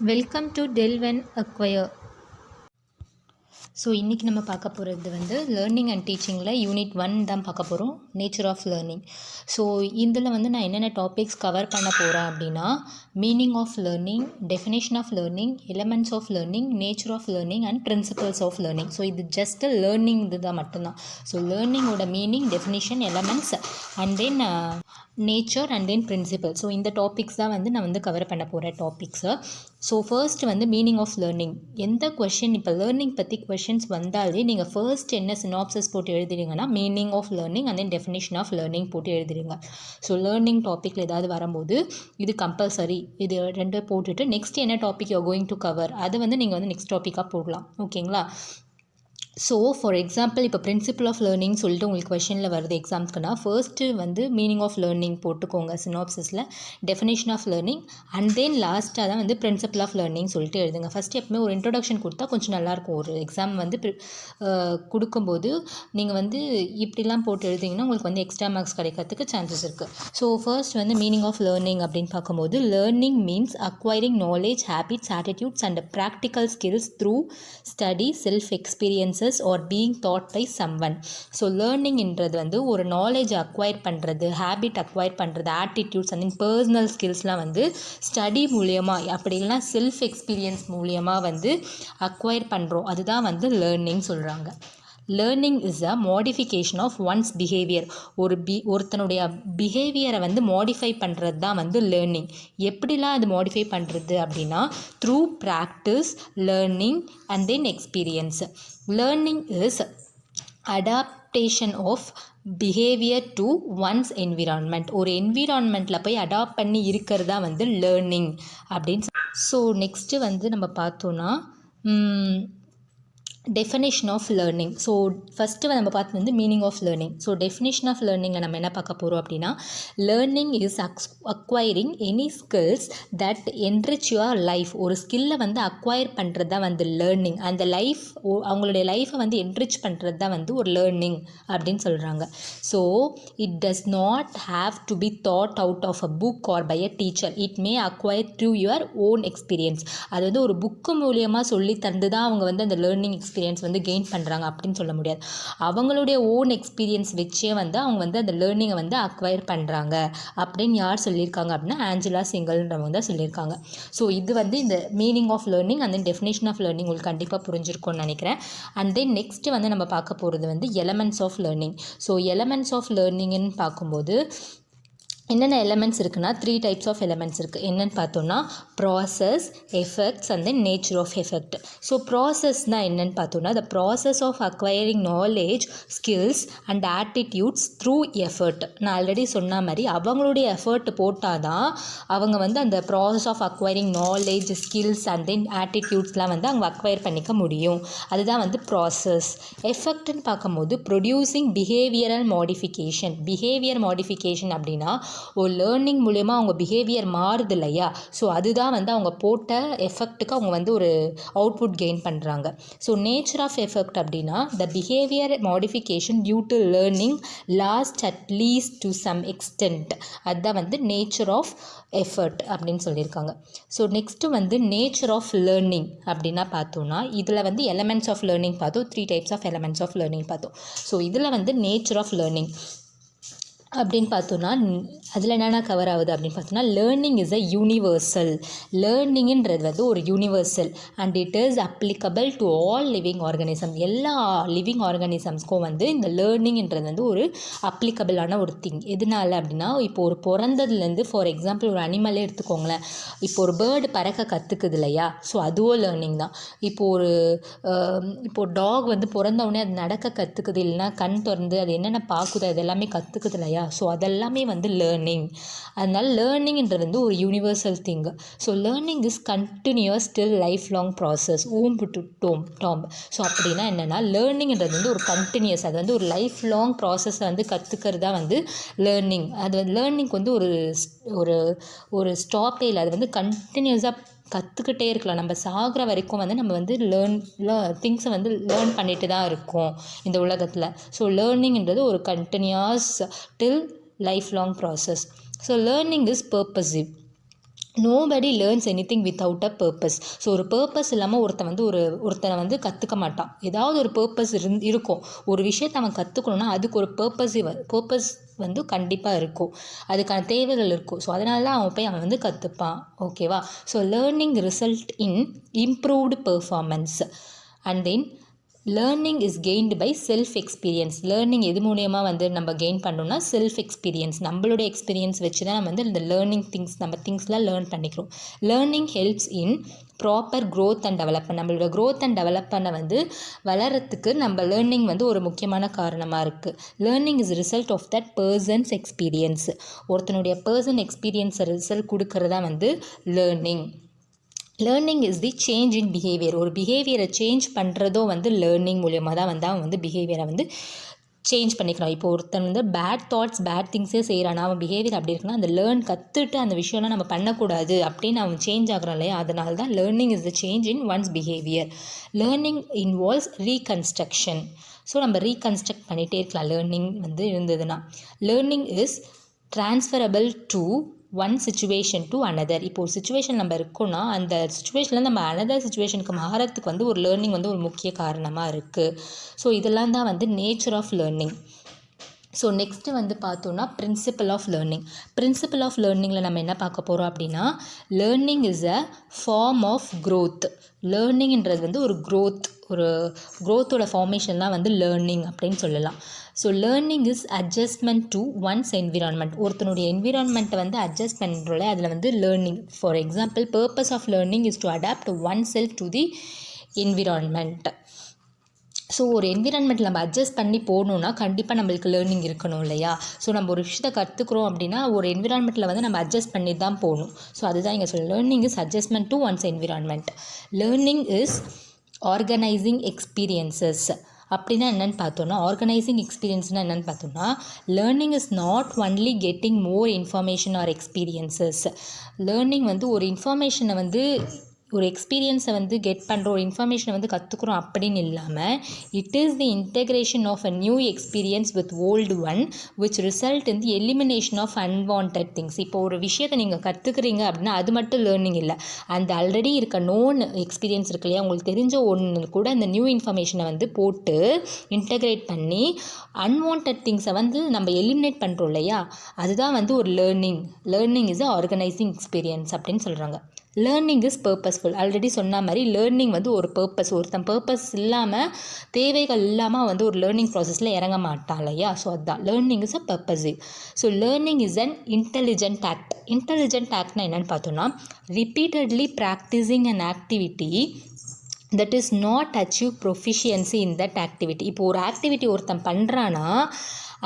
Welcome to delvenacquire. So இன்றைக்கி நம்ம பார்க்க போகிறது வந்து லேர்னிங் அண்ட் டீச்சிங்கில் யூனிட் 1 தான் பார்க்க போகிறோம், நேச்சர் ஆஃப் லேர்னிங். ஸோ இதில் வந்து நான் என்னென்ன டாபிக்ஸ் கவர் பண்ண போகிறேன் அப்படின்னா, meaning of learning, definition of learning, elements of learning, nature of learning and principles of learning. So இது ஜஸ்ட் லேர்னிங் இது தான் மட்டும்தான். ஸோ லேர்னிங்கோட meaning, definition, elements and then nature and then principle. So இந்த topics தான் வந்து நான் வந்து கவர் பண்ண போகிறேன் டாபிக்ஸை. ஸோ ஃபர்ஸ்ட் வந்து மீனிங் ஆஃப் லேர்னிங். எந்த கொஷின் இப்போ லேர்னிங் பற்றி கொஷின்ஸ் வந்தாலே நீங்கள் ஃபர்ஸ்ட் என்ன சினாப்சிஸ் போட்டு எழுதுறீங்கன்னா meaning of learning and then definition of learning போட்டு எழுதுறீங்க. ஸோ லேர்னிங் டாப்பிக்கில் ஏதாவது வரும்போது இது கம்பல்சரி, இது ரெண்டு போட்டுட்டு நெக்ஸ்ட் என்ன topic you going to cover அதை வந்து நீங்கள் வந்து நெக்ஸ்ட் டாப்பிக்காக போடலாம். ஓகேங்களா? ஸோ ஃபார் எக்ஸாம்பிள் இப்போ பிரின்சிபல் ஆஃப் லேர்னிங் சொல்லிட்டு உங்களுக்கு கொஷனில் வருது எக்ஸாம்ஸ்க்குனா, ஃபர்ஸ்ட்டு வந்து மீனிங் ஆஃப் லேர்னிங் போட்டுக்கோங்க சினாப்சிஸில், definition of learning and then லாஸ்ட்டாக தான் வந்து பிரின்சிபல் ஆஃப் லேர்னிங் சொல்லிட்டு எழுதுங்க. ஃபஸ்ட்டு எப்பவுமே ஒரு இன்ட்ரொடக்ஷன் கொடுத்தா கொஞ்சம் நல்லாயிருக்கும். ஒரு எக்ஸாம் வந்து கொடுக்கும்போது நீங்கள் வந்து இப்படிலாம் போட்டு எழுதிங்கன்னா உங்களுக்கு வந்து எக்ஸ்ட்ரா மார்க்ஸ் கிடைக்கிறதுக்கு சான்சஸ் இருக்குது. ஸோ ஃபர்ஸ்ட் வந்து மீனிங் ஆஃப் லேர்னிங் அப்படின்னு பார்க்கும்போது, learning means acquiring knowledge, habits, attitudes and practical skills through study, self experience or being taught by someone. So லேர்னிங்ன்றது வந்து ஒரு நாலேஜ் அக்வயர் பண்ணுறது, ஹேபிட் அக்வயர் பண்ணுறது, ஆட்டிடியூட்ஸ் அண்ட் பர்சனல் ஸ்கில்ஸ்லாம் வந்து ஸ்டடி மூலியமாக அப்படி இல்லைனா செல்ஃப் எக்ஸ்பீரியன்ஸ் மூலியமாக வந்து அக்வயர் பண்ணுறோம். அதுதான் வந்து லேர்னிங் சொல்கிறாங்க. Learning is a modification of one's behaviour. ஒருத்தனுடைய பிஹேவியரை வந்து மாடிஃபை பண்ணுறது தான் வந்து லேர்னிங். எப்படிலாம் அது மாடிஃபை பண்ணுறது அப்படின்னா, through practice, learning and then experience. Learning is adaptation of behaviour to one's environment. ஒரு என்விரான்மெண்ட்டில் போய் அடாப்ட் பண்ணி இருக்கிறதா வந்து லேர்னிங் அப்படின்னு. ஸோ நெக்ஸ்ட்டு வந்து நம்ம பார்த்தோன்னா definition of learning. So first நம்ம பார்த்து வந்து meaning of learning. So definition of லேர்னிங்கில் நம்ம என்ன பார்க்க போகிறோம் அப்படின்னா, learning is acquiring any skills that enrich your life. ஒரு ஸ்கில்லை வந்து அக்வயர் பண்ணுறது தான் வந்து லேர்னிங். அந்த லைஃப், அவங்களுடைய லைஃப்பை வந்து என்ரிச் பண்ணுறது தான் வந்து ஒரு லேர்னிங் அப்படின்னு சொல்கிறாங்க. So it does not have to be taught out of a book or by a teacher. It may acquire through your own experience. அது வந்து ஒரு புக்கு மூலியமாக சொல்லி தந்து தான் அவங்க வந்து அந்த லேர்னிங் எக்ஸ்பீரியன்ஸ் வந்து கெயின் பண்ணுறாங்க அப்படின்னு சொல்ல முடியாது. அவங்களுடைய ஓன் எக்ஸ்பீரியன்ஸ் வச்சே வந்து அவங்க வந்து அந்த லேர்னிங்கை வந்து அக்வயர் பண்ணுறாங்க அப்படின்னு யார் சொல்லியிருக்காங்க அப்படின்னா, ஆஞ்சலா சிங்கல்ன்றவங்க தான் சொல்லியிருக்காங்க. ஸோ இது வந்து இந்த meaning of learning and then definition of learning உங்களுக்கு கண்டிப்பாக புரிஞ்சிருக்கும்னு நினைக்கிறேன். அண்ட் தென் நெக்ஸ்ட்டு வந்து நம்ம பார்க்க போகிறது வந்து elements of learning. So elements of லேர்னிங்னு பார்க்கும்போது என்னென்ன எலமெண்ட்ஸ் இருக்குன்னா, 3 டைப்ஸ் ஆஃப் எலமெண்ட்ஸ் இருக்குது. என்னென்னு பார்த்தோன்னா, process, effects and then nature of effect. So ப்ராசஸ்னால் என்னென்னு பார்த்தோன்னா, the process of acquiring knowledge, skills and attitudes through effort. நான் ஆல்ரெடி சொன்ன மாதிரி அவங்களுடைய எஃபர்ட் போட்டால் தான் அவங்க வந்து அந்த process of acquiring knowledge, skills and then ஆட்டிடியூட்ஸ்லாம் வந்து அவங்க அக்வயர் பண்ணிக்க முடியும். அதுதான் வந்து ப்ராசஸ். எஃபெக்ட்னு பார்க்கும்போது producing behavioural modification. Behaviour modification அப்படின்னா ஒரு லேர்னிங் மூலமா அவங்க பிஹேவியர் மாறுது இல்லையா, ஸோ அதுதான் வந்து அவங்க போட்ட எஃபெக்ட்டுக்கு அவங்க வந்து ஒரு அவுட்புட் கெயின் பண்ணுறாங்க. ஸோ நேச்சர் ஆஃப் எஃபெக்ட் அப்படின்னா, the behaviour modification due to learning last at least to some extent. அதுதான் வந்து நேச்சர் ஆஃப் எஃபர்ட் அப்படின்னு சொல்லியிருக்காங்க. ஸோ நெக்ஸ்ட்டு வந்து நேச்சர் ஆஃப் லேர்னிங் அப்படின்னா பார்த்தோன்னா, இதில் வந்து எலமெண்ட்ஸ் ஆஃப் லேர்னிங் பார்த்தோம், 3 types of elements of learning பார்த்தோம். ஸோ இதில் வந்து நேச்சர் ஆஃப் லேர்னிங் அப்படின்னு பார்த்தோன்னா, அதில் என்னென்ன கவர் ஆகுது அப்படின்னு பார்த்தோன்னா, லேர்னிங் இஸ் அ யூனிவர்சல். லேர்னிங்கிறது வந்து ஒரு universal and it is applicable to all living organism. எல்லா லிவிங் ஆர்கானிசம்ஸ்க்கும் வந்து இந்த லேர்னிங்கிறது வந்து ஒரு அப்ளிகபிளான ஒரு திங். எதனால அப்படின்னா, இப்போ ஒரு பிறந்ததுலேருந்து ஃபார் எக்ஸாம்பிள் ஒரு அனிமலே எடுத்துக்கோங்களேன். இப்போ ஒரு பேர்டு பறக்க கற்றுக்குது இல்லையா, ஸோ அதுவும் லேர்னிங் தான். இப்போ டாக் வந்து பிறந்தவுடனே அது நடக்க கற்றுக்குது, இல்லைனா கண் திறந்து அது என்னென்ன பார்க்குது அது எல்லாமே கற்றுக்குது இல்லையா, ஸோ அதெல்லாமே வந்து லேர்னிங். அதனால் லேர்னிங்ன்றது வந்து ஒரு universal thing. So learning is continuous still life long process, womb to tomb. So அப்படின்னா என்னென்னா, லேர்னிங்ன்றது வந்து ஒரு கண்டினியூஸ், அது வந்து ஒரு லைஃப் லாங் ப்ராசஸை வந்து கற்றுக்கிறது தான் வந்து லேர்னிங். அது வந்து லேர்னிங்க்கு வந்து ஒரு ஒரு ஸ்டாப்பே இல்லை, அது வந்து கண்டினியூஸாக கற்றுக்கிட்டே இருக்கலாம். நம்ம சாகிற வரைக்கும் வந்து நம்ம வந்து திங்ஸை வந்து லேர்ன் பண்ணிட்டு தான் இருக்கோம் இந்த உலகத்தில். ஸோ லேர்னிங்ன்றது ஒரு continuous till life long process. So learning is purposive. Nobody learns anything without a purpose. So ஒரு பர்பஸ் இல்லாமல் ஒருத்தனை வந்து கற்றுக்க மாட்டான். ஏதாவது ஒரு பர்பஸ் இருக்கும். ஒரு விஷயத்தை அவன் கற்றுக்கணுன்னா அதுக்கு ஒரு பர்பஸ் வந்து கண்டிப்பாக இருக்கும், அதுக்கான தேவைகள் இருக்கும். ஸோ அதனால தான் அவன் வந்து கற்றுப்பான். ஓகேவா? So learning result in improved performance. And then learning is gained by self experience. Learning எது மூலியமாக வந்து நம்ம கெயின் பண்ணோம்னா செல்ஃப் எக்ஸ்பீரியன்ஸ். நம்மளுடைய எக்ஸ்பீரியன்ஸ் வச்சு தான் நம்ம வந்து இந்த லேர்னிங் திங்ஸ்லாம் லேர்ன் பண்ணிக்கிறோம். Learning helps in proper growth and development. நம்மளோட க்ரோத் அண்ட் டெவலப்மெண்ட்டை வந்து வளர்கிறதுக்கு நம்ம லேர்னிங் வந்து ஒரு முக்கியமான காரணமாக இருக்குது. Learning is result of that person's experience. ஒருத்தனுடைய பர்சன் எக்ஸ்பீரியன்ஸை ரிசல்ட் கொடுக்கறதா வந்து learning. Learning is the change in behaviour. ஒரு பிஹேவியரை சேஞ்ச் பண்ணுறதோ வந்து லேர்னிங் மூலியமாக தான் வந்து அவன் வந்து பிஹேவியரை வந்து சேஞ்ச் பண்ணிக்கிறான். இப்போ ஒருத்தன் வந்து பேட் தாட்ஸ் பேட் திங்ஸே செய்கிறான், அவன் பிஹேவியர் அப்படி இருக்குன்னா அந்த கற்றுட்டு அந்த விஷயம்லாம் நம்ம பண்ணக்கூடாது அப்படின்னு அவன் சேஞ்ச் ஆகிறான் இல்லையா? அதனால தான் learning is the change in once behaviour. Learning involves reconstruction. So நம்ம ரீகன்ஸ்ட்ரக்ட் பண்ணிகிட்டே இருக்கலாம் லேர்னிங் வந்து இருந்ததுன்னா. Learning is transferable to one situation to another. இப்போ ஒரு சுச்சுவேஷன் நம்ம இருக்கோன்னா அந்த சுச்சுவேஷனில் நம்ம அனதர் சுச்சுவேஷனுக்கு மாறத்துக்கு வந்து ஒரு லேர்னிங் வந்து ஒரு முக்கிய காரணமாக இருக்குது. ஸோ இதெல்லாம் தான் வந்து nature of learning. So next வந்து பார்த்தோன்னா principle of learning. Principle of லேர்னிங்கில் நம்ம என்ன பார்க்க போகிறோம் அப்படின்னா, learning is a form of growth. லேர்னிங்ன்றது வந்து ஒரு க்ரோத்தோட ஃபார்மேஷன் தான் வந்து லேர்னிங் அப்படின்னு சொல்லலாம். So learning is adjustment to one's environment. ஒருத்தனுடைய என்விரான்மெண்ட்டை வந்து அட்ஜஸ்ட் பண்ணுறோம்ல, அதில் வந்து learning. For example, purpose of learning is to adapt oneself to the environment. So ஒரு என்விரான்மெண்ட் நம்ம அட்ஜஸ்ட் பண்ணி போகணுன்னா கண்டிப்பாக நம்மளுக்கு லேர்னிங் இருக்கணும் இல்லையா? ஸோ நம்ம ஒரு விஷயத்தை கற்றுக்குறோம் அப்படின்னா ஒரு என்விரான்மெண்ட்டில் வந்து நம்ம அட்ஜஸ்ட் பண்ணி தான் போகணும். ஸோ அதுதான் இங்கே சொல்ல learning is adjustment to one's environment. Learning is organising experiences. அப்படின்னா என்னென்னு பார்த்தோன்னா, ஆர்கனைசிங் எக்ஸ்பீரியன்ஸ்னால் என்னென்னு பார்த்தோன்னா, learning is not only getting more information or experiences. Learning வந்து ஒரு இன்ஃபர்மேஷனை வந்து ஒரு எக்ஸ்பீரியன்ஸை வந்து கெட் பண்ணுறோம், ஒரு இன்ஃபர்மேஷனை வந்து கற்றுக்குறோம் அப்படின்னு இல்லாமல், it is the integration of a new experience with old one which result in the elimination of unwanted things. இப்போ ஒரு விஷயத்தை நீங்கள் கற்றுக்குறீங்க அப்படின்னா அது மட்டும் லேர்னிங் இல்லை. அந்த ஆல்ரெடி இருக்க நோன் எக்ஸ்பீரியன்ஸ் இருக்கு இல்லையா, உங்களுக்கு தெரிஞ்ச ஒன்று கூட அந்த நியூ இன்ஃபர்மேஷனை வந்து போட்டு இன்டெக்ரேட் பண்ணி அன்வான்ட் திங்ஸை வந்து நம்ம எலிமினேட் பண்ணுறோம் இல்லையா, அதுதான் வந்து ஒரு learning. Learning is a organising experience அப்படின்னு சொல்கிறாங்க. Learning is purposeful. ஆல்ரெடி சொன்ன மாதிரி லேர்னிங் வந்து ஒரு பர்பஸ். ஒருத்தன் பர்பஸ் இல்லாமல், தேவைகள் இல்லாமல் வந்து ஒரு லேர்னிங் ப்ராசஸில் இறங்க மாட்டான் இல்லையா? ஸோ அதுதான் learning is a purposive. So learning is an intelligent act. Intelligent ஆக்ட்னா என்னென்னு பார்த்தோன்னா, repeatedly practising an activity that is not achieve proficiency in that activity. இப்போ ஒரு ஆக்டிவிட்டி ஒருத்தன் பண்ணுறான்னா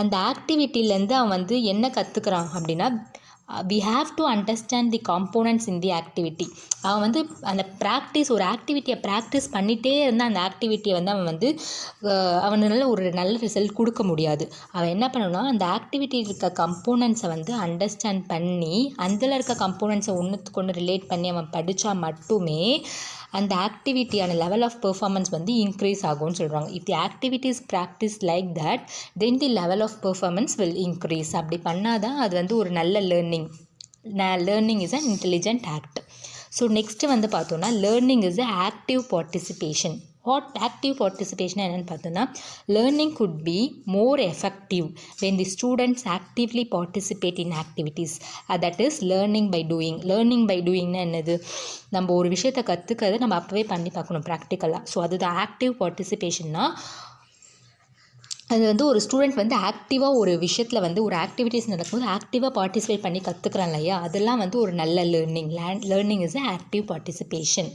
அந்த ஆக்டிவிட்டிலேருந்து அவன் வந்து என்ன கற்றுக்கிறான் அப்படின்னா, we have to understand the components in the activity. அவன் வந்து அந்த ஒரு ஆக்டிவிட்டியை ப்ராக்டிஸ் பண்ணிகிட்டே இருந்தால் அந்த ஆக்டிவிட்டியை வந்து அவன் வந்து அவனால் ஒரு நல்ல ரிசல்ட் கொடுக்க முடியாது. அவன் என்ன பண்ணணும்னா, அந்த ஆக்டிவிட்டி இருக்க கம்போனன்ட்ஸை வந்து அண்டர்ஸ்டாண்ட் பண்ணி அதில் இருக்க கம்போனன்ட்ஸை ஒன்றுத்துக்கு ஒன்று ரிலேட் பண்ணி அவன் படித்தா மட்டுமே அந்த ஆக்டிவிட்டியான லெவல் ஆஃப் பெர்ஃபார்மன்ஸ் வந்து இன்க்ரீஸ் ஆகும்னு சொல்கிறாங்க. If the activities practice like that then the level of performance will increase. அப்படி பண்ணால் தான் அது வந்து ஒரு நல்ல learning. Is an intelligent act. So next வந்து பார்த்தோன்னா, learning is a active participation. Active participation என்னென்னு பார்த்தோன்னா, learning could be more effective when the students actively participate in activities. That is learning by doing. Learning by டூயிங்னா என்னது? நம்ம ஒரு விஷயத்தை கற்றுக்கிறது நம்ம அப்போவே பண்ணி பார்க்கணும் ப்ராக்டிக்கலாக. ஸோ அதுதான் ஆக்டிவ் பார்ட்டிசிபேஷன்னா. அது வந்து ஒரு ஸ்டூடெண்ட் வந்து ஆக்டிவாக ஒரு விஷயத்தில் வந்து ஒரு ஆக்டிவிட்டீஸ் நடக்கும்போது ஆக்டிவாக பார்ட்டிசிபேட் பண்ணி கற்றுக்குறான் இல்லையா, அதெல்லாம் வந்து ஒரு நல்ல learning. Learning is a active participation.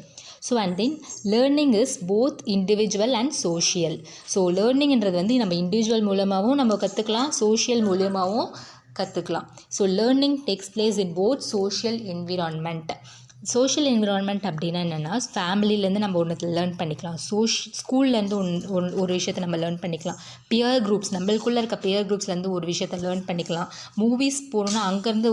So and then learning is both individual and social. So லேர்னிங்கிறது வந்து நம்ம இண்டிவிஜுவல் மூலமாகவும் நம்ம கற்றுக்கலாம், சோஷியல் மூலமாகவும் கற்றுக்கலாம். So learning takes place in both social environment. Social environment அப்படின்னா என்னென்னா, ஃபேமிலியிலேருந்து நம்ம ஒன்று லேர்ன் பண்ணிக்கலாம், ஸ்கூல்லேருந்து ஒரு விஷயத்தை நம்ம லேர்ன் பண்ணிக்கலாம், பியர் குரூப்ஸ் நம்மளுக்குள்ளே இருக்க பியர் குரூப்ஸ்லேருந்து ஒரு விஷயத்தை லேர்ன் பண்ணிக்கலாம், மூவிஸ் போகணுன்னா அங்கேருந்து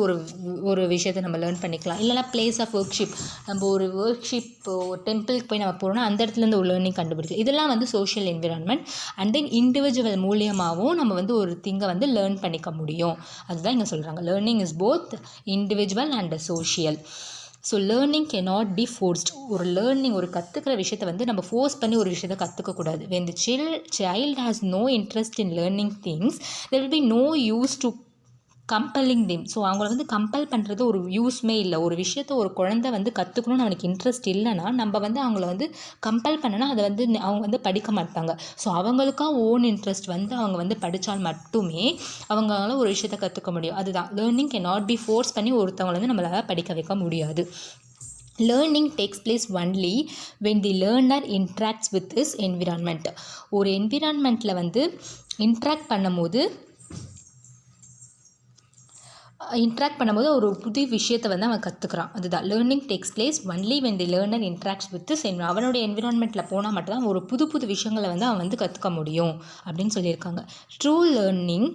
ஒரு விஷயத்தை நம்ம லேர்ன் பண்ணிக்கலாம், இல்லைனா பிளேஸ் ஆஃப் ஒர்க்ஷிப், நம்ம ஒரு ஒர்க்ஷிப் ஒரு டெம்பிளுக்கு போய் நம்ம போகிறோம்னா அந்த இடத்துலேருந்து ஒரு லேர்னிங் கண்டுபிடிக்கலாம். இதெல்லாம் வந்து social environment. And then individual மூலியமாகவும் நம்ம வந்து ஒரு திங்கை வந்து லேர்ன் பண்ணிக்க முடியும். அதுதான் இங்கே சொல்கிறாங்க. Learning is both individual and social. So learning cannot be forced. ஒரு கற்றுக்கிற விஷயத்தை வந்து நம்ம ஃபோர்ஸ் பண்ணி ஒரு விஷயத்தை கற்றுக்கக்கூடாது. when the child has no interest in learning things, there will be no use to கம்பல்லிங் தெம். ஸோ அவங்கள வந்து கம்பல் பண்ணுறது ஒரு யூஸ்மே இல்லை. ஒரு விஷயத்த ஒரு குழந்தை வந்து கற்றுக்கணும்னு அவனுக்கு இன்ட்ரெஸ்ட் இல்லைன்னா நம்ம வந்து அவங்கள வந்து கம்பல் பண்ணனா அதை வந்து அவங்க வந்து படிக்க மாட்டாங்க. ஸோ அவங்களுக்காக ஓன் இன்ட்ரெஸ்ட் வந்து அவங்க வந்து படித்தால் மட்டுமே அவங்களால ஒரு விஷயத்தை கற்றுக்க முடியும். அதுதான் லேர்னிங் cannot be ஃபோர்ஸ் பண்ணி ஒருத்தவங்களை வந்து நம்மளால் படிக்க வைக்க முடியாது. Learning takes place only when the learner interacts with his environment. ஒரு என்விரான்மெண்ட்டில் வந்து இன்ட்ராக்ட் பண்ணும்போது ஒரு புது விஷயத்தை வந்து அவன் கற்றுக்குறான். அதுதான் learning takes place only when the learner interacts with அவனுடைய என்விரான்மெண்ட்டில் போனால் மட்டும்தான் ஒரு புது புது விஷயங்களை வந்து அவன் வந்து கற்றுக்க முடியும் அப்படின்னு சொல்லியிருக்காங்க. True learning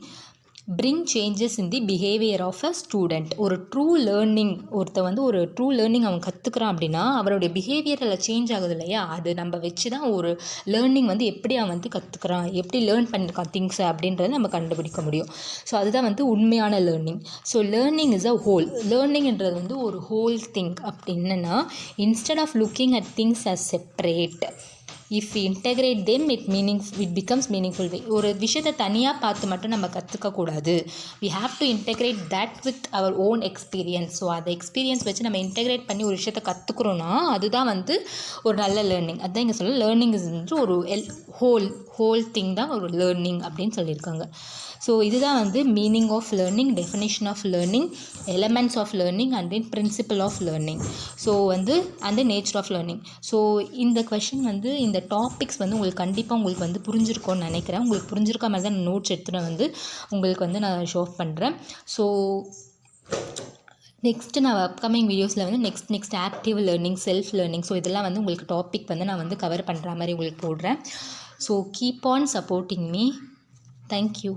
bring changes in the behavior of a student. ஒரு ட்ரூ லேர்னிங் ஒரு ட்ரூ லேர்னிங் அவன் கற்றுக்குறான் அப்படின்னா அவருடைய பிஹேவியரில் சேஞ்ச் ஆகுது இல்லையா, அது நம்ம வச்சு தான் ஒரு லேர்னிங் வந்து எப்படி அவன் வந்து கற்றுக்குறான், எப்படி லேர்ன் பண்ணியிருக்கான் திங்ஸை அப்படின்றத நம்ம கண்டுபிடிக்க முடியும். ஸோ அதுதான் வந்து உண்மையான learning. So learning is a whole. லேர்னிங்ன்றது வந்து ஒரு ஹோல் திங். அப்படி என்னென்னா instead of looking at things as separate, if we integrate them it becomes meaningful way. ஒரு விஷயத்தை தனியாக பார்த்து மட்டும் நம்ம கற்றுக்கக்கூடாது. we have to integrate that with our own experience. So அந்த எக்ஸ்பீரியன்ஸ் வச்சு நம்ம இன்டெகிரேட் பண்ணி ஒரு விஷயத்தை கற்றுக்குறோன்னா அதுதான் வந்து ஒரு நல்ல லேர்னிங். அதுதான் இங்கே சொல்ல லேர்னிங் இஸ் ஒரு ஹோல் திங் தான் ஒரு லேர்னிங் அப்படின்னு சொல்லியிருக்காங்க. ஸோ இதுதான் வந்து meaning of learning, definition of learning, elements of learning and then principle of learning. So வந்து and nature of learning. So இந்த கொஷின் வந்து இந்த டாபிக்ஸ் வந்து உங்களுக்கு வந்து புரிஞ்சிருக்கோன்னு நினைக்கிறேன். உங்களுக்கு புரிஞ்சிருக்க மாதிரி தான் நோட்ஸ் எடுத்துகிட்டு வந்து உங்களுக்கு வந்து நான் ஷோ பண்ணுறேன். ஸோ நெக்ஸ்ட்டு நான் அப்கமிங் வீடியோஸில் வந்து next active learning, self learning, so இதெல்லாம் வந்து உங்களுக்கு டாபிக் வந்து நான் வந்து கவர் பண்ணுற மாதிரி உங்களுக்கு போடுறேன். So keep on supporting me. Thank you.